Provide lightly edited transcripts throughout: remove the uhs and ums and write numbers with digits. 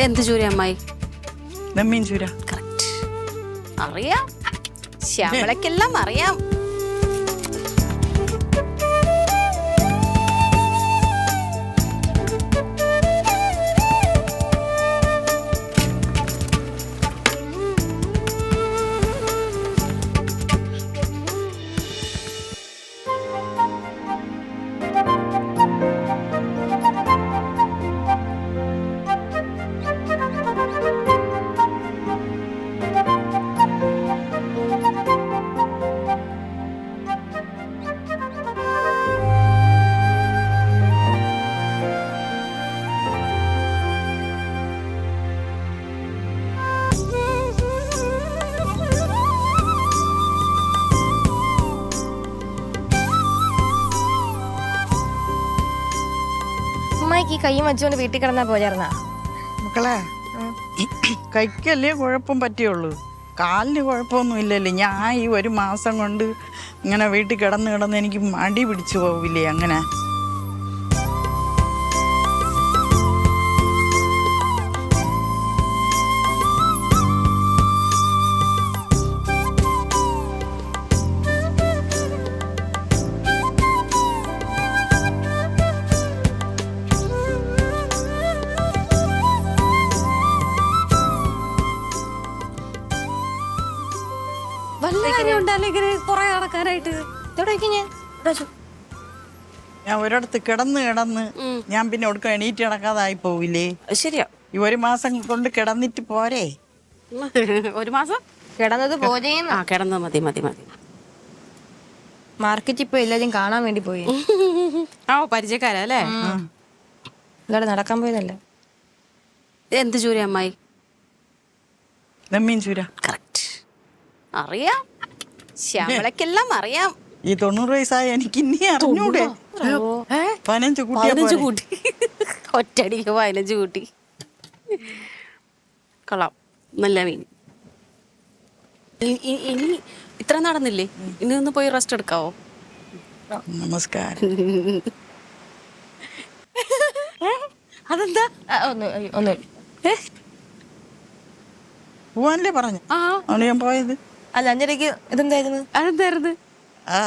എന്ത് ചൂര അമ്മായി? നെമ്മീൻ ചൂര. കറക്റ്റ്. അറിയാം, ശ്യാമളക്കെല്ലാം അറിയാം. അമ്മായിക്ക് കൈയും വെച്ചുകൊണ്ട് വീട്ടിൽ കിടന്നാ പോയായിരുന്നാ? മക്കളെ, കൈക്കല്ലേ കുഴപ്പം പറ്റിയുള്ളൂ, കാലിന് കുഴപ്പമൊന്നും ഇല്ലല്ലേ. ഞാൻ ഈ ഒരു മാസം കൊണ്ട് ഇങ്ങനെ വീട്ടിൽ കിടന്ന് എനിക്ക് മടി പിടിച്ചു പോവില്ലേ അങ്ങനെ. ഞാൻ ഒരിടത്ത് കിടന്ന് ഞാൻ പിന്നെ ഒടുക്കം എണീറ്റ് കിടക്കാതായി പോവില്ലേ. ശരിയാ, ഈ ഒരു മാസം കൊണ്ട് കിടന്നിട്ട് പോരെ. ഒരു മാസം കിടന്നത് പോരേന്ന്. ആ കിടന്നത് മതി മതി മതി. മാർക്കറ്റ് ഇപ്പൊ എല്ലാരും കാണാൻ വേണ്ടി പോയി. ആ പരിചയക്കാരല്ലേ? എല്ലാവരും നടക്കാൻ പോയതല്ലേ. എന്ത് ചൂര അമ്മായി? നെമ്മീൻ ചൂര. കറക്റ്റ്. അറിയാം, ശ്യാമളക്കെല്ലാം അറിയാം. ഈ 90 വയസ്സായ എനിക്ക് ഇനി അറിഞ്ഞൂടെ. 15 കൂട്ടി ഒറ്റടിക്ക് 15 കൂട്ടി. കൊള്ളാം, നല്ല മീൻ. ഇനി ഇത്ര നടന്നില്ലേ, ഇനി ഒന്ന് പോയി റെസ്റ്റ് എടുക്കാവോ? നമസ്കാരം. അതെന്താ? ഒന്ന് പോവാനല്ലേ പറഞ്ഞു. ആണ് ഞാൻ പോയത്. അല്ല, 5:30 ഇതെന്തായിരുന്നു? അതെന്തായിരുന്നു? ആ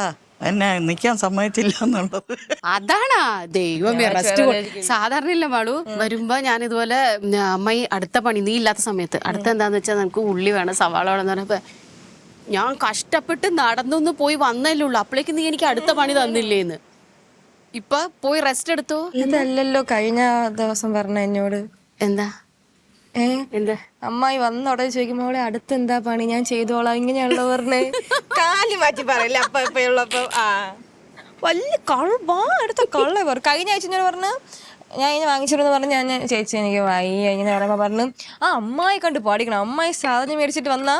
എന്നെ നിക്കാൻ സമ്മതിച്ചില്ല എന്നുള്ളത്. അതാണാ ദൈവം റെസ്റ്റ്. സാധാരണ ഇല്ല മാളു, വരുമ്പോ ഞാൻ ഇതുപോലെ അമ്മായി അടുത്ത പണി നീ ഇല്ലാത്ത സമയത്ത് അടുത്ത എന്താന്ന് വെച്ചാൽ നമുക്ക് ഉള്ളി വേണം, സവാള വേണം എന്ന് പറഞ്ഞപ്പോ ഞാൻ കഷ്ടപ്പെട്ട് നടന്നൊന്ന് പോയി വന്നല്ലേ ഉള്ളു, അപ്പോഴേക്ക് നീ എനിക്ക് അടുത്ത പണി തന്നില്ലേന്ന്. ഇപ്പൊ പോയി റെസ്റ്റ് എടുത്തോ. ഇതല്ലല്ലോ കഴിഞ്ഞ ദിവസം പറഞ്ഞ എന്നോട്. എന്താ എന്താ? അമ്മായി വന്ന ഉടനെ ചോദിക്കുമ്പോ അവളെ അടുത്ത് എന്താ പണി, ഞാൻ ചെയ്തോളാം ഇങ്ങനെയുള്ള പറഞ്ഞ് കാലി മാറ്റി പറയല്ലേ. അപ്പൊ ഇപ്പഴുള്ളപ്പോ വലിയ അടുത്ത കള്ള പറ. കഴിഞ്ഞ ആഴ്ച ഞാൻ പറഞ്ഞു ഞാൻ ഇങ്ങനെ വാങ്ങിച്ചിരുന്നു പറഞ്ഞു. ഞാൻ ചേച്ചി എനിക്ക് വയ്യ ഇങ്ങനെ പറയുമ്പോ പറഞ്ഞു അമ്മായി കണ്ട് പാടിക്കണം, അമ്മായി സാധനം മേടിച്ചിട്ട് വന്നാ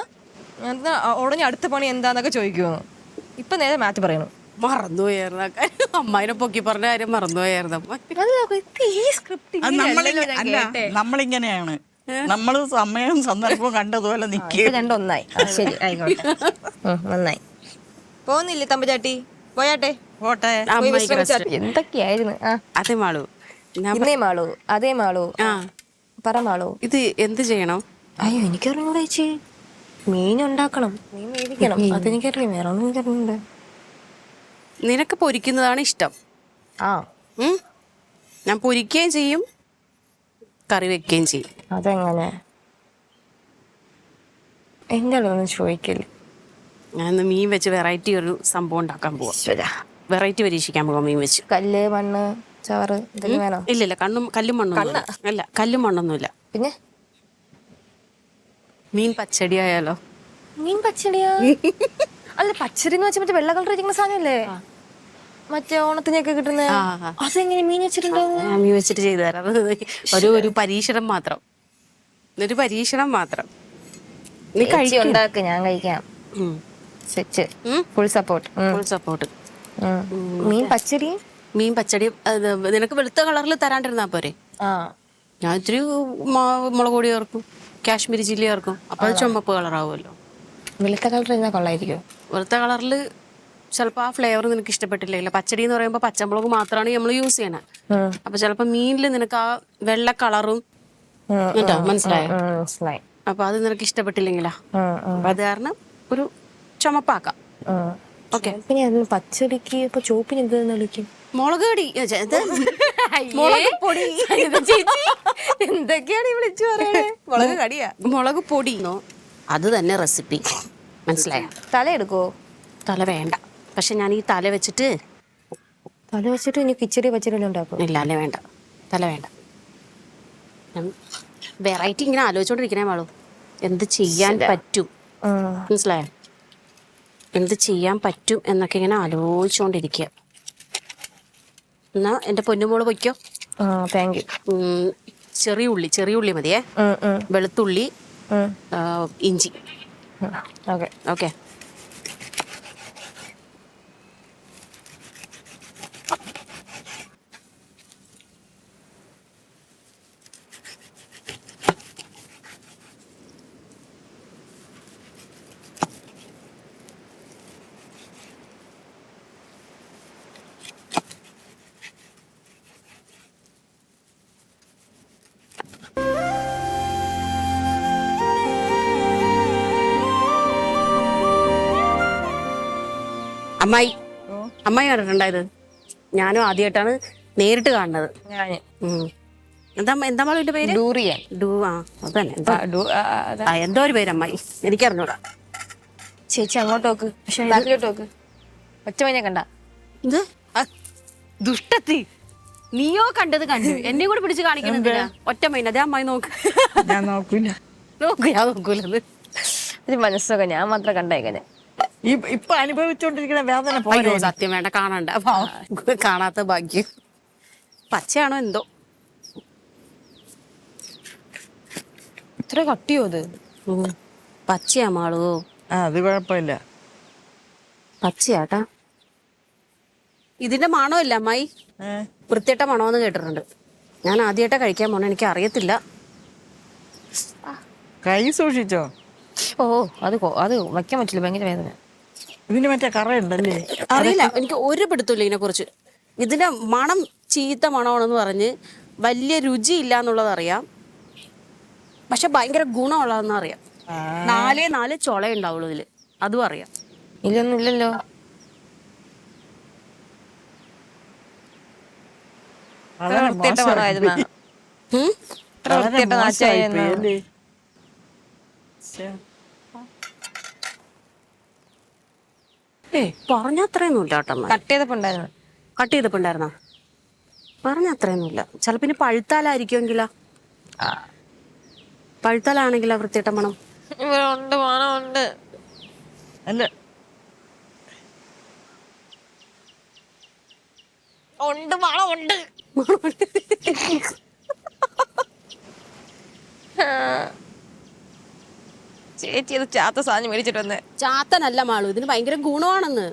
ഉടനെ അടുത്ത പണി എന്താന്നൊക്കെ ചോദിക്കുമോ. ഇപ്പൊ നേരെ മാറ്റി പറയണു. മറന്നുപോയായിരുന്നു അമ്മായിനെ പൊക്കി പറഞ്ഞ കാര്യം മറന്നുപോയായിരുന്നു. നമ്മളിങ്ങനെയാണ്, നമ്മള് സമയവും സന്ദർഭവും കണ്ടതുപോലെ നിൽക്കുക. രണ്ടൊന്നായി. ശരി, ആയിക്കോട്ടെ, നന്നായി. പോന്നില്ലേ തമ്പുചാട്ടി? പോയാട്ടെ. പോട്ടെ. എന്തൊക്കെയായിരുന്നു. അതേ മാളു, ഇന്നേ മാളു, അതേ മാളു, പറ മാളു. ഇത് എന്ത് ചെയ്യണം? അയ്യോ എനിക്കറിഞ്ഞൂടെ ചേച്ചി. മീൻ ഉണ്ടാക്കണം, മീൻ മേടിക്കണം, അതെനിക്കറിയാം. വേറെ ഒന്നും എനിക്കറിഞ്ഞൂടെ. നിനക്ക് പൊരിക്കുന്നതാണ് ഇഷ്ടം. ഞാൻ പൊരിക്കുകയും ചെയ്യും, കറി വെക്കുകയും ചെയ്യും. അതെങ്ങനെ? എന്റെ ഒന്നും ചോദിക്കില്ല. ഞാൻ മീൻ വെച്ച് വെറൈറ്റി ഒരു സംഭവം ഉണ്ടാക്കാൻ പോവാ. വെറൈറ്റി പരീക്ഷിക്കാൻ പോവാം മീൻ വെച്ച്. കല്ല്, മണ്ണ്, ചവറ് ഇതൊന്നും വേണോ? ഇല്ലില്ല, കല്ലും മണ്ണൊന്നും അല്ല. കല്ലും മണ്ണൊന്നുമില്ല. പിന്നെ മീൻ പച്ചടി ആയാലോ? മീൻ പച്ചടിയാ? അല്ല, പച്ചടി എന്ന് വെച്ചാൽ മറ്റേ വെള്ള കളർ ഇരിക്കുന്ന സാധനല്ലേ, മറ്റേ ഓണത്തിനൊക്കെ കിട്ടുന്ന. അതെങ്ങനെ മീൻ വെച്ചിട്ടുണ്ടാവും? മീൻ വെച്ചിട്ട് ചെയ്തു തരാം. ഒരു പരീക്ഷണം മാത്രം, ഒരു പരീക്ഷണം മാത്രം. നീ ഉണ്ടാക്ക്, ഞാൻ കഴിക്കാം. Full support. മീൻ പച്ചടി നിനക്ക് വെളുത്ത കളറിൽ തരാണ്ടിരുന്നാ പോരെ? ഞാൻ ഇത്തിരി മുളക് പൊടി ചേർക്കും, കാശ്മീരി ചില്ലി ചേർക്കും, അപ്പൊ അത് ചുമപ്പ് കളറാവുമല്ലോ. വെളുത്ത കളർ കൊള്ളായിരിക്കും. വെളുത്ത കളറിൽ ചിലപ്പോൾ ആ ഫ്ലേവർ നിനക്ക് ഇഷ്ടപ്പെട്ടില്ല. പച്ചടി എന്ന് പറയുമ്പോൾ പച്ചമുളക് മാത്രമാണ് നമ്മൾ യൂസ് ചെയ്യണത്. അപ്പൊ ചിലപ്പോൾ മീനിൽ നിനക്ക് ആ വെള്ള കളറും കേട്ടോ, മനസ്സിലായോ? മനസ്സിലായി. അപ്പൊ അത് നിനക്ക് ഇഷ്ടപ്പെട്ടില്ലെങ്കിലാ, അപ്പൊ അത് കാരണം ഒരു ചുമപ്പാക്കാം. ഓക്കെ. പിന്നെ അതിന് പച്ചടിക്ക് ഇപ്പൊ ചോപ്പിന് എന്തെന്ന് വിളിക്കും? മുളക് പൊടി, മുളക് പൊടി. എന്തൊക്കെയാണ് വിളിച്ചു പറയണേ? മുളക് കടിയാ, മുളക് പൊടി. അത് തന്നെ റെസിപ്പി, മനസ്സിലായോ? തല എടുക്കോ? തല വേണ്ട, പക്ഷെ ഞാൻ ഈ തല വെച്ചിട്ട് തല വെച്ചിട്ട് ഇനി കിച്ചടി പച്ചടി ഉണ്ടാക്കും. ഇല്ല, അല്ലേ വേണ്ട, തല വേണ്ട. വെറൈറ്റി ഇങ്ങനെ ആലോചിച്ചോണ്ടിരിക്കണേ മാളൂ, എന്ത് ചെയ്യാൻ പറ്റും, മനസ്സിലായോ? എന്ത് ചെയ്യാൻ പറ്റും എന്നൊക്കെ ഇങ്ങനെ ആലോചിച്ചോണ്ടിരിക്കുക. എന്നാ എന്റെ പൊന്നുമോള് പൊയ്ക്കോ. Thank you. ചെറിയ ഉള്ളി മതിയേ, വെളുത്തുള്ളി, ഇഞ്ചി. Okay okay. അമ്മായി കണ്ടിട്ടുണ്ടായത്? ഞാനും ആദ്യമായിട്ടാണ് നേരിട്ട് കാണുന്നത്. എന്താ മാളുവിന്റെ പേര്? ഡൂറിയൻ. അത് തന്നെ, എന്തോ ഒരു പേര് അമ്മായി, എനിക്കറിഞ്ഞൂടാ. ചേച്ചി അങ്ങോട്ട് നോക്ക്, ബാക്കിലോട്ട് നോക്ക്. ഒറ്റമൈനെ കണ്ട? ഇത് ദുഷ്ടത്തി, നീയോ കണ്ടത് കണ്ടു, എന്നെ കൂടെ പിടിച്ച് കാണിക്കുന്നത് ഒറ്റ മൈന. അതേ അമ്മായി നോക്ക്. ഞാൻ നോക്കൂല. ഞാൻ നോക്കൂലത്. ഒരു മനസ്സൊക്കെ ഞാൻ മാത്രം കണ്ടേക്കനെ. ഇപ്പൊ അനുഭവിച്ചോണ്ടിരിക്കുന്ന വേദന അയ്യോ സത്യം വേണ്ട, കാണണ്ട, കാണാത്ത ഭാഗ്യം. പച്ചയാണോ എന്തോ. ഇത്ര കട്ടിയോ അത്? പച്ചയാ മാളൂ. അത് കുഴപ്പമില്ല, പച്ചയാട്ടാ. ഇതിന്റെ മണമില്ല അമ്മായി, വൃത്തിയിട്ട മണമെന്ന് കേട്ടിട്ടുണ്ട്. ഞാൻ ആദ്യമായിട്ടാ കഴിക്കാൻ പോണ, എനിക്ക് അറിയത്തില്ല. കൈ സൂക്ഷിച്ചോ. അത് വയ്ക്കാൻ പറ്റില്ല, ഭയങ്കര വേദന. ഇതിന് മറ്റേ കറയുണ്ടല്ലേ? അറിയില്ല, എനിക്ക് ഒരു പിടുത്തമില്ല ഇതിനെ കുറിച്ച്. ഇതിന്റെ മണം ചീത്ത മണമാണെന്ന് പറഞ്ഞ് വലിയ രുചിയില്ല എന്നുള്ളത് അറിയാം, പക്ഷെ ഭയങ്കര ഗുണമുള്ളതെന്ന് അറിയാം. 4 ചൊള ഉണ്ടാവുള്ളൂ ഇതില്, അതും അറിയാം. ഇല്ലൊന്നും ഇല്ലല്ലോ. വൃത്തിയിട്ട മണമായിരുന്ന പറഞ്ഞ അത്രയൊന്നും ഇല്ല കേട്ടോ. കട്ട് ചെയ്തപ്പോ ഉണ്ടായിരുന്നോ? പറഞ്ഞ അത്രയൊന്നുമില്ല. ചിലപ്പോ ഇനി പഴുത്താലായിരിക്കുമെങ്കിലാ, പഴുത്താലാണെങ്കിലാ വൃത്തിയിട്ട മണം. ഉണ്ട്, മണമുണ്ട്. അല്ല ഉണ്ട്, മണമുണ്ട്. ചേച്ചി അത് ചാത്ത സാധനം മേടിച്ചിട്ട് വന്നേ. ചാത്തനല്ല മാളു, ഇതിന് ഭയങ്കര ഗുണമാണെന്ന്.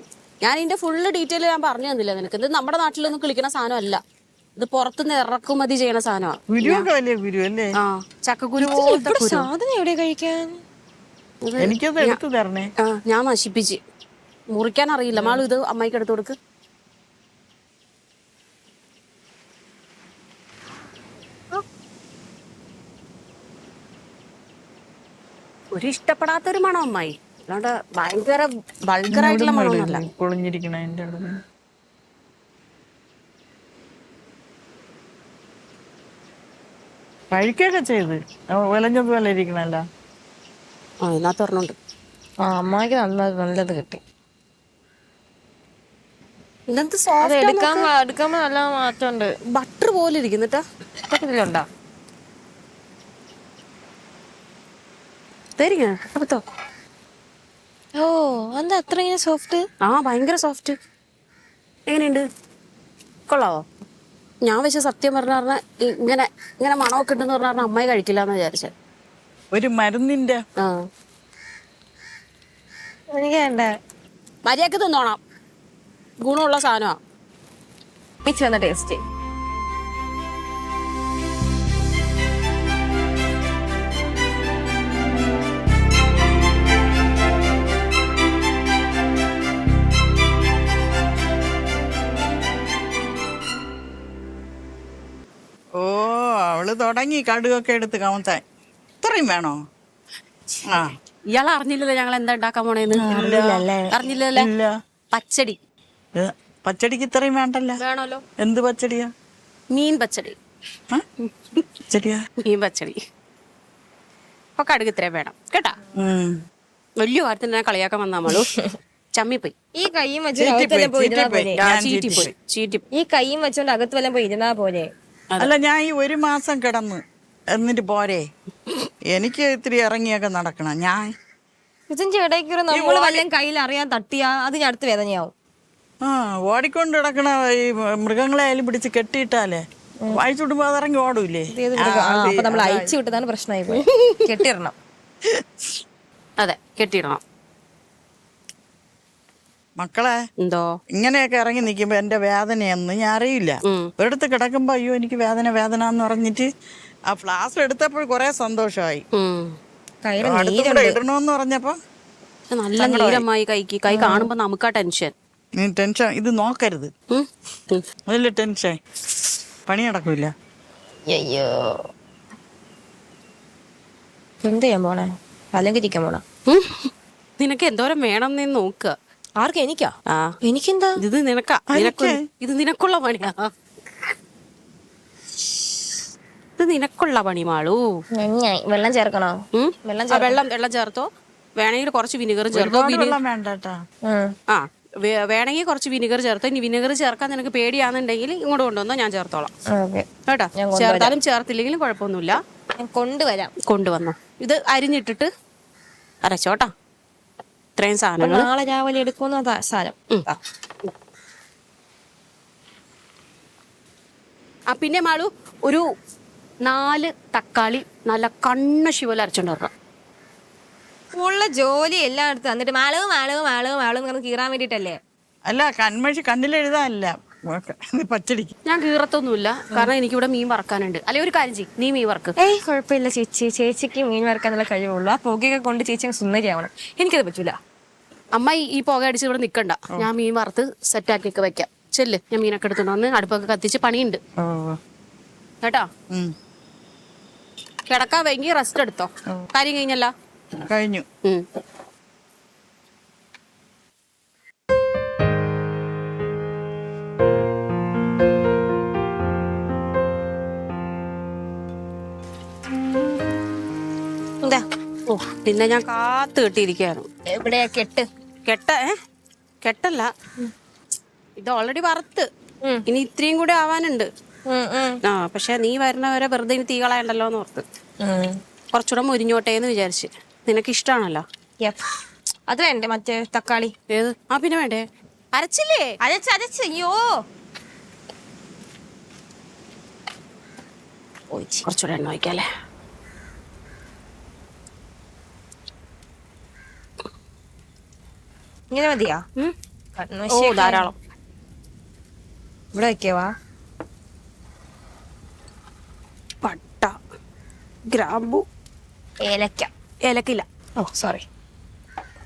ഞാൻ ഇതിന്റെ ഫുള്ള് ഡീറ്റെയിൽ ഞാൻ പറഞ്ഞു തന്നില്ല നിനക്ക്. ഇത് നമ്മുടെ നാട്ടിലൊന്നും കിളിക്കുന്ന സാധനം അല്ല, ഇത് പുറത്തുനിന്ന് ഇറക്കുമതി ചെയ്യണ സാധനമാണ്. ചക്കക്കുരു സാധനം എവിടെ കഴിക്കാൻ? എനിക്കത് എടുത്തു തരണേ. ഞാൻ നശിപ്പിച്ച്, മുറിക്കാൻ അറിയില്ല. മാളു ഇത് അമ്മായിക്ക് എടുത്തു കൊടുക്ക്. ഒരു ഇഷ്ടപ്പെടാത്തൊരു മണം അമ്മായി, അല്ലാണ്ട് ഭയങ്കര വൾഗറായിട്ടുള്ള മണമൊന്നുമല്ല. പൊളിഞ്ഞിരിക്കണ കഴിക്കൊക്കെ ചെയ്ത് വിലഞ്ഞതുപോലെ ഇരിക്കണല്ല. ഇതിനകത്ത് പറഞ്ഞുണ്ട്. അമ്മായിക്ക് നല്ലത് കിട്ടി. ഇതെന്ത് എടുക്കുമ്പോ നല്ല മാറ്റമുണ്ട്. ബട്ടർ പോലെ ഇരിക്കുന്നിട്ടാ. ഇതിലുണ്ടോ? എന്താ അത്ര ഇങ്ങനെ സോഫ്റ്റ്? ഭയങ്കര സോഫ്റ്റ്. എങ്ങനെയുണ്ട്, കൊള്ളാവോ? ഞാൻ പക്ഷെ സത്യം പറഞ്ഞ ഇങ്ങനെ ഇങ്ങനെ മണമൊക്കെ ഉണ്ടെന്ന് പറഞ്ഞ അമ്മായി കഴിക്കില്ല എന്ന് വിചാരിച്ച. ഒരു മരുന്നിന്റെ എനിക്ക് വേണ്ട, മര്യാദക്ക് തിന്നോണം, ഗുണമുള്ള സാധനമാ. മിച്ച് വന്ന ടേസ്റ്റ്. തുടങ്ങി കടുകൊക്കെ എടുത്ത് കമത്താൻ. ഇത്രയും വേണോ? ആ ഇയാൾ അറിഞ്ഞില്ലല്ലോ ഞങ്ങൾ എന്താ ഉണ്ടാക്കാൻ പോണേന്ന്. അറിഞ്ഞില്ലല്ലേ? ഇല്ല. പച്ചടി. പച്ചടിക്ക് ഇത്രയും വേണ്ടല്ലോ. വേണമല്ലോ. എന്ത് പച്ചടിയാ? മീൻ പച്ചടി. പച്ചടിയാ? മീൻ പച്ചടി. അപ്പൊ കടുക് ഇത്രയും വേണം കേട്ടാ. വലിയ കാര്യത്തിന് ഞാൻ കളിയാക്കാൻ വന്നാ നമ്മളു ചമ്മിപ്പോയി. ഈ കൈയും വെച്ചോണ്ട് അകത്ത് വല്ലതും പോയി ഇരുന്നാ പോലെ. ചീറ്റി. ഈ കൈയും വെച്ചോണ്ട് അകത്ത് വല്ലതും പോയി ഇരുന്നാ പോലെ. അല്ല ഞാൻ ഈ 1 മാസം കിടന്ന് എന്നിട്ട് പോരെ, എനിക്ക് ഇത്തിരി ഇറങ്ങിയൊക്കെ നടക്കണം. ഞാൻ ഇതിന്റെ ഇടയ്ക്ക് നമ്മള് വല്ലതും കയ്യിൽ അറിയാൻ തട്ടിയാ അതിന് അടുത്ത് വേദനയാവും. ഓടിക്കൊണ്ട് കിടക്കണ ഈ മൃഗങ്ങളെ ആയാലും പിടിച്ച് കെട്ടിയിട്ടാലേ വായിച്ചുവിടുമ്പോ അതിറങ്ങി ഓടൂലേ. അപ്പൊ നമ്മൾ അയച്ചു വിട്ടതാണ് പ്രശ്നമായി പോയി. കെട്ടിയിടണം. അതെ, കെട്ടിയിടണം. മക്കളെ എന്തോ ഇങ്ങനെയൊക്കെ ഇറങ്ങി നിൽക്കുമ്പോ എന്റെ വേദനയെന്ന് ഞാൻ അറിയില്ല. ഒരിടത്ത് കിടക്കുമ്പോ അയ്യോ എനിക്ക് വേദന എന്ന് പറഞ്ഞിട്ട് ആ ഫ്ലാസ്ക് എടുത്തപ്പോൾ കുറെ സന്തോഷമായി. അടുത്തുകൂടെ ഇടണോന്ന് പറഞ്ഞപ്പോ നല്ല നീരമായി കൈക്ക്. കൈ കാണുമ്പോ നമുക്കാ ടെൻഷൻ. നീ ടെൻഷൻ ഇത് നോക്കരുത്. അതില്ല ടെൻഷൻ പണി നടക്കൂല. അയ്യോ എന്ത് ചെയ്യാൻ പോണേ? അലങ്കരിക്കാൻ പോണ? നിനക്ക് എന്തോരം വേണം നീ നോക്കുക. ആർക്കും? എനിക്കാ? എനിക്കെന്താ? ഇത് നിനക്കാ. ഇത് നിനക്കുള്ള പണിയാ. ഇത് നിനക്കുള്ള പണി മാളൂ. വെള്ളം ചേർക്കണോ? വെള്ളം ചേർത്തോ. വേണമെങ്കിൽ കുറച്ച് വിനിഗർ ചേർത്തോ. ആ വേണമെങ്കിൽ കുറച്ച് വിനിഗർ ചേർത്തോ. ഇനി വിനിഗർ ചേർക്കാൻ നിനക്ക് പേടിയാണെന്നുണ്ടെങ്കിൽ ഇങ്ങോട്ട് കൊണ്ടുവന്നോ, ഞാൻ ചേർത്തോളാം കേട്ടോ. ചേർത്താലും ചേർത്തില്ലെങ്കിലും കുഴപ്പമൊന്നുമില്ല. കൊണ്ടുവന്നോ. ഇത് അരിഞ്ഞിട്ടിട്ട് അരച്ചോട്ടാ. ഇത്രയും സാധനങ്ങൾ നാളെ രാവിലെ എടുക്കുന്ന സാധനം. പിന്നെ മാളു ഒരു 4 തക്കാളി നല്ല കണ്ണ ശിവല അരച്ചോണ്ട് ഉള്ള ജോലി എല്ലാം എടുത്ത് എന്നിട്ട് മാളവും കീറാൻ വേണ്ടിട്ടല്ലേ? അല്ല കൺമഷി കണ്ണിലെഴുതാനല്ല, പച്ചടിക്ക്. ഞാൻ കീറത്തൊന്നുമില്ല, കാരണം എനിക്കിവിടെ മീൻ വറക്കാനുണ്ട്. അല്ലെ ഒരു കാര്യം ചെയ്യും, നീ മീൻ വറക്ക്. കുഴപ്പമില്ല ചേച്ചി, ചേച്ചിക്ക് മീൻ വറക്കാനുള്ള കഴിവുള്ളൂ. ആ പുകയൊക്കെ കൊണ്ട് ചേച്ചി സുന്ദരിയാവണം. എനിക്കത് പറ്റൂല. അമ്മ ഈ പുക അടിച്ച് ഇവിടെ നിക്കണ്ട. ഞാൻ മീൻ വറുത്ത് സെറ്റാക്കിയൊക്കെ വെക്കാം. ചെല്ല്, ഞാൻ മീനൊക്കെ എടുത്തോണ്ട് വന്ന് അടുപ്പൊക്കെ കത്തിച്ച് പണിയുണ്ട് കേട്ടോ. കിടക്കാൻ വൈകി റെസ്റ്റ് എടുത്തോ. കാര്യം കഴിഞ്ഞല്ല? കഴിഞ്ഞു. പിന്നെ ഞാൻ കാത്തു കെട്ടിയിരിക്കാണ്. എവിടെയാ കെട്ട്? കെട്ടല്ല, ഇത് ഓൾറെഡി വറുത്ത്. ഇനി ഇത്രയും കൂടെ ആവാനുണ്ട്. പക്ഷെ നീ വരുന്നവരെ വെറുതെ ഇനി തീ കളയണ്ടല്ലോ എന്ന് ഓർത്ത് കുറച്ചുകൂടെ മുരിഞ്ഞോട്ടെ എന്ന് വിചാരിച്ച്. നിനക്ക് ഇഷ്ടമാണല്ലോ അത് വേണ്ടേ മറ്റേ തക്കാളി? ഏത്? പിന്നെ വേണ്ടേ? അരച്ചില്ലേ? അരച്ച്. അയ്യോ കുറച്ചുകൂടെ എണ്ണ വയ്ക്കാല്ലേ? ഇങ്ങനെ മതിയാ? ധാരാളം. ഇവിടെ വെക്കവാ? പട്ട, ഗ്രാമ്പു, ഏലക്കില്ല. സോറി.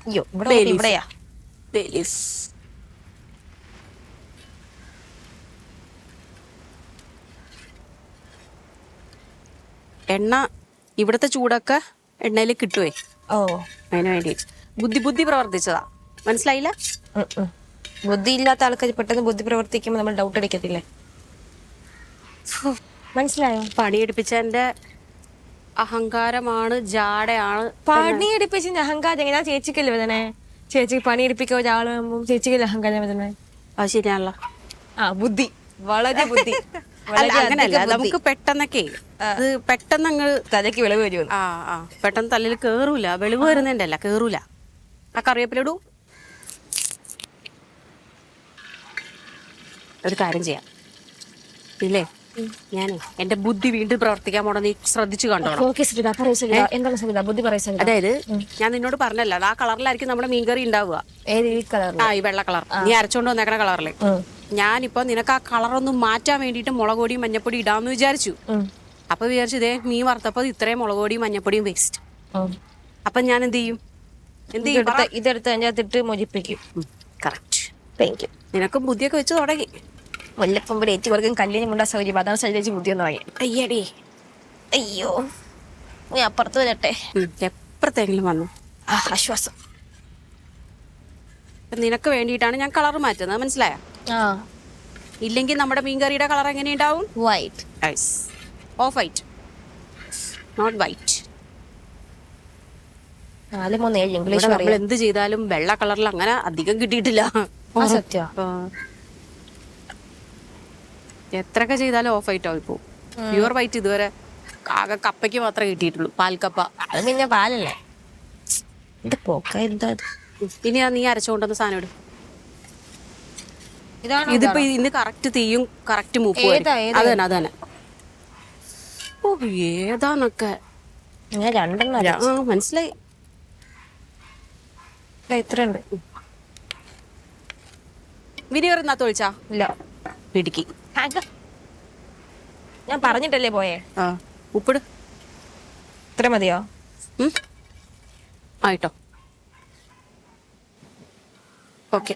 അയ്യോ ഇവിടെയാ. എണ്ണ ഇവിടുത്തെ ചൂടൊക്കെ എണ്ണയിൽ കിട്ടുവേ. അതിന് വേണ്ടിട്ട് ബുദ്ധി പ്രവർത്തിച്ചതാ. മനസ്സിലായില്ല? ബുദ്ധി ഇല്ലാത്ത ആൾക്കാർ പെട്ടെന്ന് ബുദ്ധി പ്രവർത്തിക്കുമ്പോ നമ്മൾ ഡൗട്ട് അടിക്കത്തില്ലേ? മനസ്സിലായോ? പണിയെടുപ്പിച്ചെന്റെ അഹങ്കാരമാണ്, ജാടയാണ്. പണിയെടുപ്പിച്ച അഹങ്കാരം എങ്ങനെയാ? ചേച്ചിക്കല്ലേ വേദനെ? ചേച്ചിക്ക് പണിയെടുപ്പിക്കാൻ ഒരാള് ചേച്ചിക്കല്ലേ അഹങ്കാരം വേദന? അത് ശരിയാണല്ലോ. ബുദ്ധി, വളരെ ബുദ്ധി. അങ്ങനല്ല, നമുക്ക് പെട്ടെന്നൊക്കെ അത് പെട്ടെന്ന് അങ്ങ് തലയ്ക്ക് വെളിവ് വരുമോ? പെട്ടെന്ന് തലയിൽ കേറൂല. വെളിവ് വരുന്നതിന്റെ അല്ല, കേറൂല. ആ കറിവേപ്പിലിടൂ. ഒരു കാര്യം ചെയ്യാം ഇല്ലേ, ഞാനേ എന്റെ ബുദ്ധി വീണ്ടും പ്രവർത്തിക്കാൻ പോണ നീ ശ്രദ്ധിച്ചു കണ്ടോളാം. അതായത് ഞാൻ നിന്നോട് പറഞ്ഞല്ല, ആ കളറിലായിരിക്കും നമ്മുടെ മീൻകറി ഉണ്ടാവുക. ഈ വെള്ള കളർ നീ അരച്ചോണ്ട് വന്നേക്കണ കളറില്. ഞാനിപ്പോ നിനക്ക് ആ കളറൊന്നും മാറ്റാൻ വേണ്ടിട്ട് മുളക് പൊടിയും മഞ്ഞപ്പൊടി ഇടാന്ന് വിചാരിച്ചു. അപ്പൊ വിചാരിച്ചു ഇതേ മീൻ വറുത്തപ്പോ ഇത്രയും മുളക് പൊടിയും മഞ്ഞപ്പൊടിയും വേസ്റ്റ്. അപ്പൊ ഞാൻ എന്ത് ചെയ്യും? ഇതെടുത്ത് അതിനകത്തിട്ട് മോചിപ്പിക്കും. കറക്റ്റ്. നിനക്കും ബുദ്ധിയൊക്കെ വെച്ച് തുടങ്ങി. മുല്ലപ്പമ്പടി ഏറ്റി കൊടുക്കും കല്ലിന് മുണ്ടാ സൗകര്യം. അതാണ് ശൈലേജ് ബുദ്ധിയൊന്നും വാങ്ങി. അയ്യടി അയ്യോ നീ അപ്പുറത്ത് വരട്ടെ. എപ്പോഴത്തെങ്കിലും വന്നു. ആശ്വാസം. നിനക്ക് വേണ്ടിയിട്ടാണ് ഞാൻ കളർ മാറ്റുന്നത്, മനസ്സിലായോ? ആ ഇല്ലെങ്കിൽ നമ്മുടെ മീൻകറിയുടെ കളർ എങ്ങനെയുണ്ടാവും? White. Off white, not white. 4-3-7 English നമ്മൾ പറയാം. എന്ത് ചെയ്താലും വെള്ള കളറിൽ അങ്ങനെ അധികം കിട്ടിയിട്ടില്ല. സത്യ. എത്രയൊക്കെ ചെയ്താലും ഓഫ് വൈറ്റ് ആവും. ഇപ്പോൾ പ്യുവർ വൈറ്റ് ഇതുവരെ ആകെ കപ്പയ്ക്ക് മാത്രമേ കിട്ടിയിട്ടുള്ളൂ, പാൽക്കപ്പ. അത് പിന്നെ പാലല്ലേ. ഇത് പോക്ക എന്താ ഇത്? ഇനി നീ അരച്ചുകൊണ്ടുവന്ന സാധനം ഇടും. ഇതാണോ? ഇതിപ്പോ ഇന്ന് കറക്റ്റ് തീയും കറക്റ്റ് മൂപ്പും ഏതാ? അത് തന്നെ, അത് തന്നെ. ഓ ഏതാന്നൊക്കെ ഞാൻ 2 മനസ്സിലായി. ഇത്ര ഉണ്ട്. വിനിഗർ എന്നാ ഒഴിച്ചാ? ഇല്ല പിടിക്ക്. ഞാൻ പറഞ്ഞിട്ടല്ലേ പോയേ. ഉപ്പിട്. ഇത്ര മതിയോ? ആയിട്ടോ, ഓക്കെ.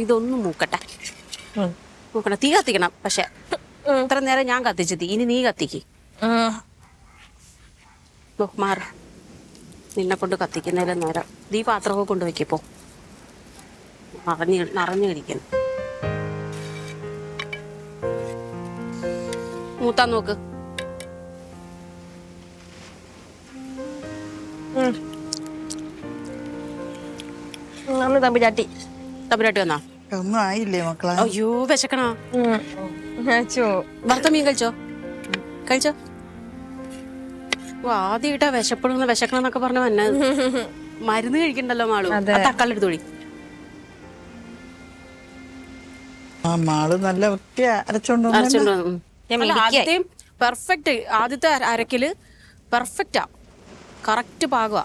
ഇതൊന്നും മൂക്കട്ടെ. മൂക്കണം, തീ കത്തിക്കണം. പക്ഷെ ഇത്ര നേരം ഞാൻ കത്തിച്ചു തീ, ഇനി നീ കത്തിക്ക്. മാറി, നിന്നെ കൊണ്ട് കത്തിക്കുന്നതിലും നേരം നീ പാത്രമൊക്കെ കൊണ്ടുവയ്ക്കിപ്പോ. നിറഞ്ഞു കഴിക്കുന്നു. മൂത്താൻ നോക്ക്. തമ്പുരാട്ടി വന്നാ? ഒന്നും ആയില്ലേ മക്കളെ? അയ്യോ വിശക്കണോ? വറുത്ത മീൻ കഴിച്ചോ? ആദ്യമായിട്ടാ വിശക്കണം എന്നൊക്കെ പറഞ്ഞ വന്നത്. മരുന്ന് കഴിക്കണ്ടല്ലോ മാളു. തക്കാളി എടുത്തോളി. മാള് നല്ല വൃത്തി അരച്ചോണ്ട് ആദ്യത്തെയും പെർഫെക്റ്റ്. ആദ്യത്തെ അരക്കല് പെർഫെക്റ്റാ, കറക്റ്റ് പാകമാ.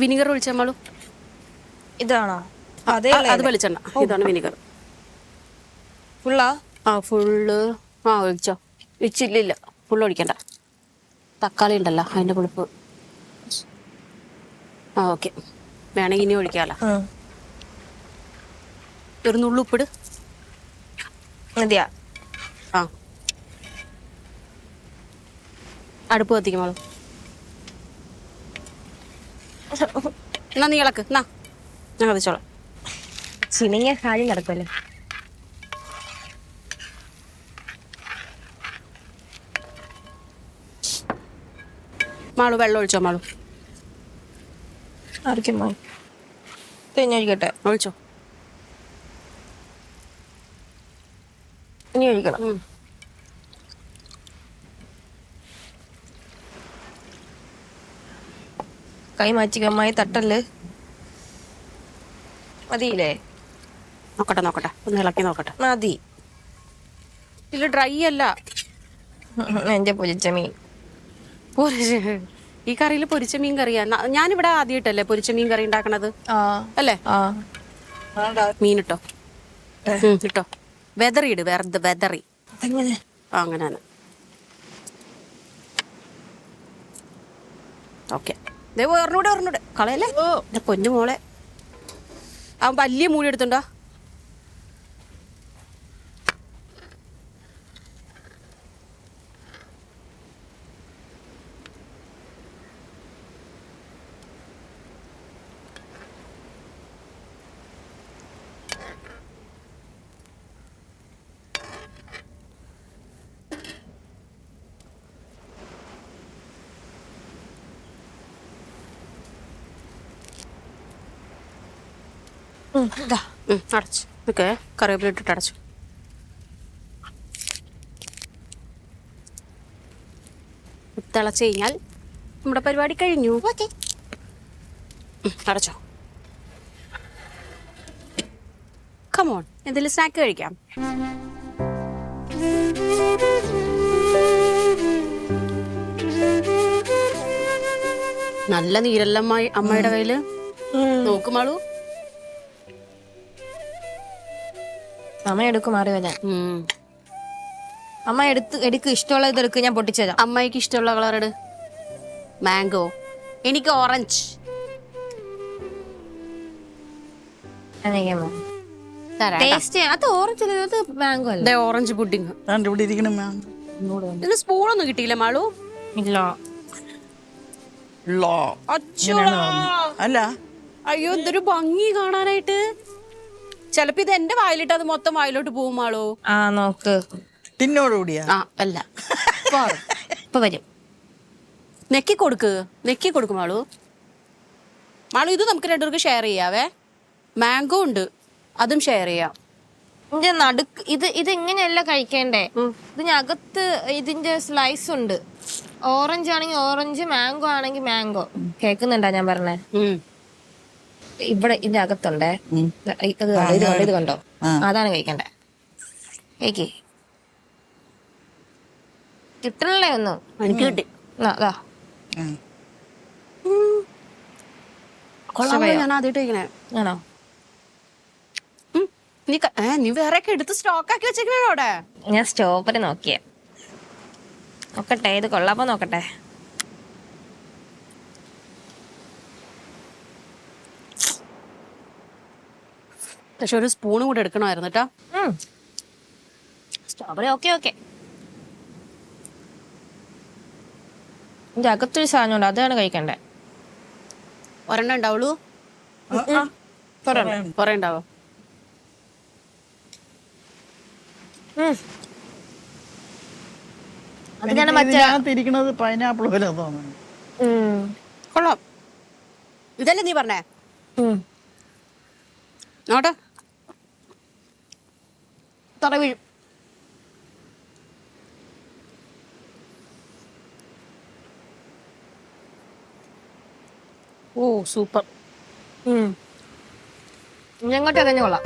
വിനിഗർ ഒഴിച്ച മാളു. ഇതാണോ? അത് വെളിച്ചെണ്ണ. ഇതാണ് വിനിഗർ. ഫുള്ളാ? ഫുള്ള്. ഒഴിച്ചോ. ഒഴിച്ചില്ല, ഫുള്ള് ഒഴിക്കണ്ട. തക്കാളി ഉണ്ടല്ലോ, അതിന്റെ പുളിപ്പ്. ഓക്കെ, വേണമെങ്കിൽ ഇനി ഒഴിക്കാലോ. ഒരു നുള്ളു ഉപ്പിട്. മതിയാ? അടുപ്പ് കത്തിക്കുമോളൂ. എന്നാ നീ ഇളക്ക്. എന്നാ ഞാൻ കത്തിച്ചോളാം. ചിനിങ്ങ കാര്യം നടക്കുമല്ലോ. മാളു വെള്ളം ഒഴിച്ചോ? മാളു ഒഴിക്കട്ടെ? ഒഴിച്ചോ. ഇനി ഒഴിക്കണം. കൈ മാച്ചികമായി തട്ടല്. മതിയില്ലേ? നോക്കട്ടെ, ഒന്ന് ഇളക്കി നോക്കട്ടെ. മതി. ഇത് ഡ്രൈ അല്ല. എന്റെ പൊരിച്ച മീൻ. ഈ കറിയിൽ പൊരിച്ച മീൻ കറിയാ. ഞാനിവിടെ ആദ്യമായിട്ടല്ലേ പൊരിച്ച മീൻ കറി ഉണ്ടാക്കണത്, അല്ലേ? മീൻ ഇട്ടോ, ഇട്ടോ. വെതറി ഇട്, വെതറി. അങ്ങനെ തന്നെ. ഓക്കെ. ഒരെണ്ണൂടെ കളയല്ലേ എന്റെ പൊന്നു മോളെ. അവൻ വലിയ മൂടി എടുത്തുണ്ടോ? അടച്ചു. ഓക്കെ, കറിവേപ്പില ഇട്ടിട്ട് അടച്ചു. തിളച്ച് കഴിഞ്ഞാൽ നമ്മുടെ പരിപാടി കഴിഞ്ഞു. അടച്ചോ. കമോൺ, എന്തെങ്കിലും സ്നാക്ക് കഴിക്കാം. നല്ല നീരല്ല അമ്മയുടെ കയ്യില്. നോക്കുമാളൂ. അമ്മ എടുക്കും, മാറി വരാൻ. അമ്മ എടുക്ക്, ഇഷ്ടമുള്ള ഇതെടുക്ക്, ഞാൻ പൊട്ടിച്ചതാ. അമ്മയ്ക്ക് ഇഷ്ടമുള്ള കളർ ഇട്. മാംഗോ. എനിക്ക് ഓറഞ്ച്. തരാം ടേസ്റ്റ് അത് ഓറഞ്ച് അല്ലേ, അത് മാംഗോ അല്ലേ? Orange pudding. ദാണ്ട് ഇവിടെ ഇരിക്കണം ഇതിന് സ്പൂണൊന്നും കിട്ടിയില്ല മാളു? ഇല്ല. അല്ല അയ്യോ എന്തൊരു ഭംഗി കാണാനായിട്ട്. ചെലപ്പോ ഇത് എന്റെ വായിലിട്ട് അത് മൊത്തം വായിലോട്ട് പോകും മാളു. ആ നോക്ക്, തിന്നോടുകൂടിയാ. ആ അല്ല ഇപ്പൊ വരും. നെക്കി കൊടുക്ക് മാളു. മാളു ഇത് നമുക്ക് രണ്ടുപേർക്ക് ഷെയർ ചെയ്യാവേ. മാംഗോ ഉണ്ട്, അതും ഷെയർ ചെയ്യാം. ഇതിന്റെ നടുക്ക് ഇത് ഇങ്ങനെയല്ല കഴിക്കേണ്ടേ. ഇതിന് അകത്ത് ഇതിന്റെ സ്ലൈസ് ഉണ്ട്. ഓറഞ്ച് ആണെങ്കിൽ ഓറഞ്ച്, മാംഗോ ആണെങ്കിൽ മാംഗോ. കേക്കുന്നുണ്ടാ ഞാൻ പറഞ്ഞേ? ഇവിടെ ഇതിന്റെ അകത്തുണ്ടേ. ഇത് കണ്ടോ, അതാണ് കഴിക്കണ്ടേ. കഴിക്കേ, കിട്ടണല്ലേ ഒന്നും. എനിക്ക് കിട്ടി. അതാ ഞാൻ ആദ്യമായിട്ട് കഴിക്കണേ. ആണോ? നീ വേറെ ഒക്കെ എടുത്ത് സ്റ്റോക്ക് ആക്കി വെച്ചേക്കണോ അവിടെ? ഞാൻ സ്റ്റോപ്പറി നോക്കിയ നോക്കട്ടെ, ഇത് കൊള്ളാപ്പോ നോക്കട്ടെ. പക്ഷെ ഒരു സ്പൂണും കൂടെ എടുക്കണമായിരുന്നു കേട്ടോ. Strawberry okay. ഇതിന്റെ അകത്തൊരു സാധനം ഉണ്ട്, അതാണ് കഴിക്കണ്ടേ. ഒരെണ്ണം ഉണ്ടാവുള്ളൂ. കൊറേ ഉണ്ടാവോ? ഇതിനകത്തിരിക്കണത് പൈനാപ്പിൾ പോലെ തോന്നുന്നു. കൊള്ളാം. ഇതല്ലേ നീ പറഞ്ഞേ? നോട്ടെ തറ വീഴും. ഓ സൂപ്പർ. ഞങ്ങോട്ട് ഇറങ്ങി കൊള്ളാം.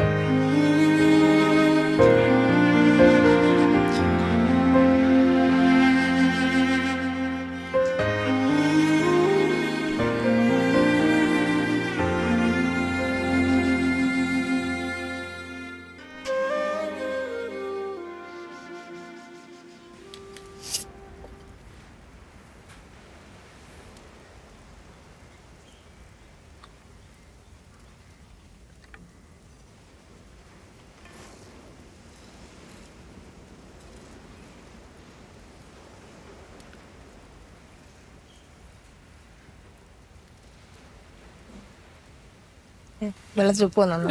വെള്ളത്തിൽ ഉപ്പ് വന്നു.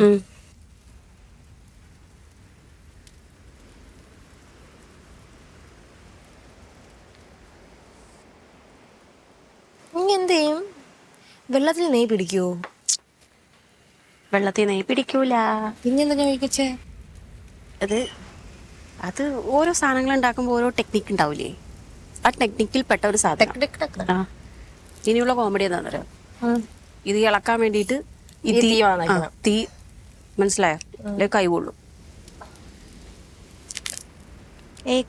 ഇനി എന്ത് ചെയ്യും? വെള്ളത്തിൽ നെയ്യ് പിടിക്കുവോ? വെള്ളത്തിൽ നെയ്യ് പിടിക്കൂല. പിന്നെന്താ ഞാൻ കഴിക്കച്ചേ? അത് ഓരോ സാധനങ്ങൾ ഉണ്ടാക്കുമ്പോൾ ഓരോ ടെക്നിക്ക് ഉണ്ടാവില്ലേ? ആ ടെക്നിക്കിൽ പെട്ട ഒരു സാധനം. ഇനിയുള്ള കോമഡി എന്താ പറയാ, ഇത് ഇളക്കാൻ വേണ്ടിയിട്ട് തീ മനസ്സിലായോ? അല്ലെ കൈ കൊള്ളും.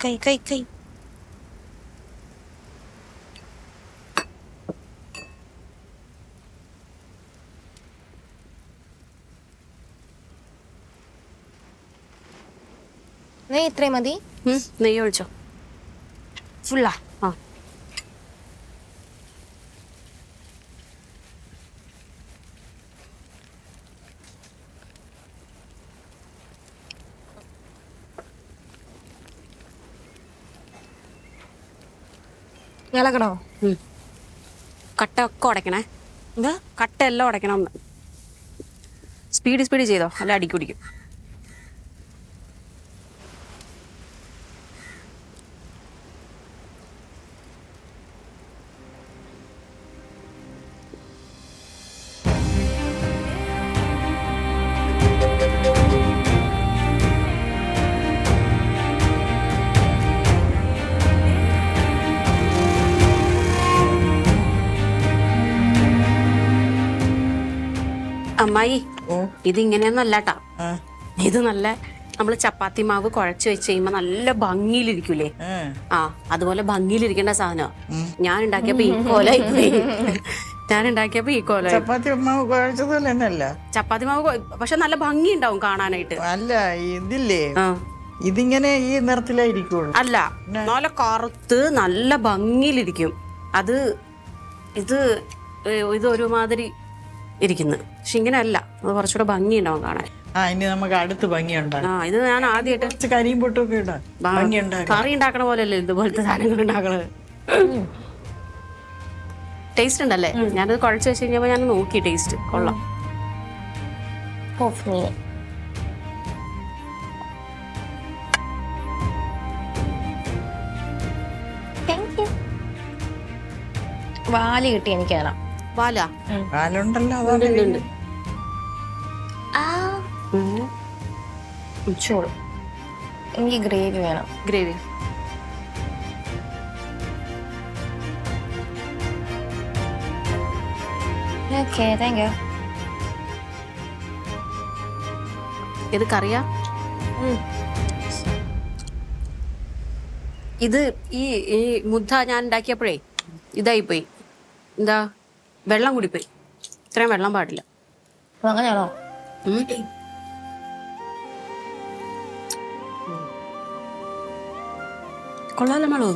കൈ നെയ്യ് ഇത്രയും മതി. നെയ്യ് ഒഴിച്ചോ? ഫുള്ളാ? ആ ഇളക്കണോ? കട്ട ഒക്കെ ഉടയ്ക്കണേ. എന്താ കട്ട എല്ലാം ഉടയ്ക്കണം. ഒന്ന് സ്പീഡ് ചെയ്തോ, അല്ല അടിക്ക് പിടിക്കും. അമ്മായി ഇതിങ്ങനെയൊന്നും അല്ലാട്ടാ. ഇത് നല്ല നമ്മള് ചപ്പാത്തി മാവ് കുഴച്ച് വെച്ച് കഴിയുമ്പോ നല്ല ഭംഗിയിലിരിക്കൂലേ? ആ അതുപോലെ ഭംഗിയിലിരിക്കേണ്ട സാധനം ഞാൻ ഉണ്ടാക്കിയപ്പോ ഈ കോലായി പോയി. ചപ്പാത്തി മാവ് കുഴച്ചതുപോലെ തന്നെയല്ല ചപ്പാത്തി മാവ്, പക്ഷെ നല്ല ഭംഗി ഉണ്ടാവും കാണാനായിട്ട്. അല്ല ഇതില്ലേ, ഇതിങ്ങനെ ഈ നിറത്തിലായിരിക്കുള്ളൂ. അല്ല, നല്ല കറുത്ത് നല്ല ഭംഗിയിലിരിക്കും. ഇത് ഒരുമാതിരി ഇരിക്കുന്നു. പക്ഷെ ഇങ്ങനെ അല്ല, അത് കുറച്ചുകൂടെ ഭംഗി ഉണ്ടാവും കാണാൻ. ഇനി നമുക്ക് അടുത്ത് ഭംഗിയുണ്ടാകും. ആ ഇത് ഞാൻ ആദ്യമായിട്ട് കുറച്ച് കരിയും പൊട്ടൊക്കെ ഇടാം, ഭംഗിയുണ്ടാകും. കറി ഉണ്ടാക്കണ പോലെയല്ലേ ഇതുപോലത്തെ സാധനങ്ങൾ ഉണ്ടാക്കണത്. ടേസ്റ്റ് ഉണ്ടല്ലേ? ഞാനത് കുഴച്ച് വെച്ച് കഴിഞ്ഞപ്പോ ഞാൻ നോക്കി, ടേസ്റ്റ് കൊള്ളാം. വാല് കിട്ടി എനിക്ക് തരാം. വാലാ പാലുണ്ടല്ലോ, ഉണ്ട്. ചോറ് എനിക്ക് ഗ്രേവി വേണം. Gravy okay, thank you. ഇത് കറിയാ? ഇത് ഈ ഈ മുദ്ദ ഞാൻ ഉണ്ടാക്കിയപ്പോഴേ ഇതായിപ്പോയി. എന്താ, വെള്ളം കൂടിപ്പോയി. ഇത്രയും വെള്ളം പാടില്ല. അങ്ങനെയാണോ? കൊള്ളാലോ മാളു.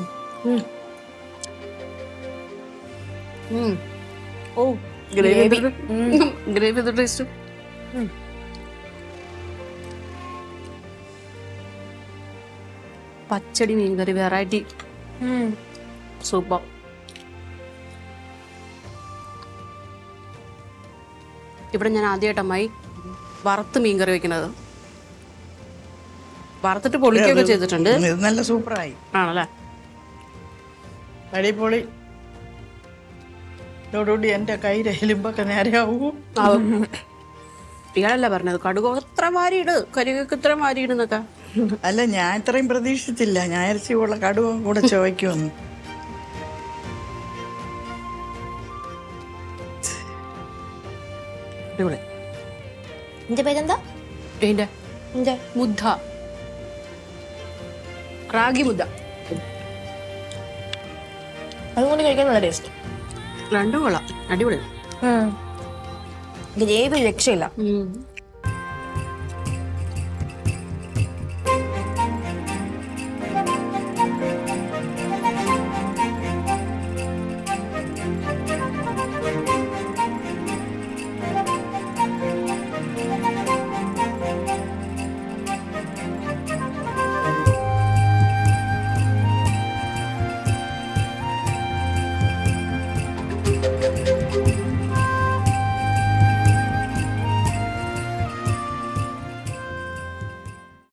ഓ ഗ്രേവി, ഗ്രേവി ടേസ്റ്റ്. പച്ചടി മീൻകറി വെറൈറ്റി, സൂപ്പർ. ഇവിടെ ഞാൻ ആദ്യമായിട്ട് അമ്മായി വറുത്ത് മീൻകറി വെക്കുന്നത്. വറുത്തിട്ട് പൊളിക്കുകയൊക്കെ ചെയ്തിട്ടുണ്ട്. ഇത് നല്ല സൂപ്പറായി. ആണല്ലേ? അടിപൊളി. ഇതോടുകൂടി എന്റെ കയ്യിൽ എലുമ്പൊക്കെ നേരെയാവൂ. ഇയാളല്ല പറഞ്ഞത് കടുക് എത്ര വാരിയിട്, കരികൊക്കെ ഇത്ര വാരിയിടുന്നൊക്കെ. അല്ല, ഞാൻ ഇത്രയും പ്രതീക്ഷിച്ചില്ല. ഞാൻ ഇറച്ചിയുള്ള കടുവും കൂടെ ചോദിക്കുമെന്ന്. എന്റെ പേരെന്താ? മുദ്ദ, റാഗി മുദ്ദ. അതുകൊണ്ട് കഴിക്കാൻ നല്ല ടേസ്റ്റ്. രണ്ടും കൊള്ളാം, അടിപൊളി. ഗ്രേവി രക്ഷയില്ല.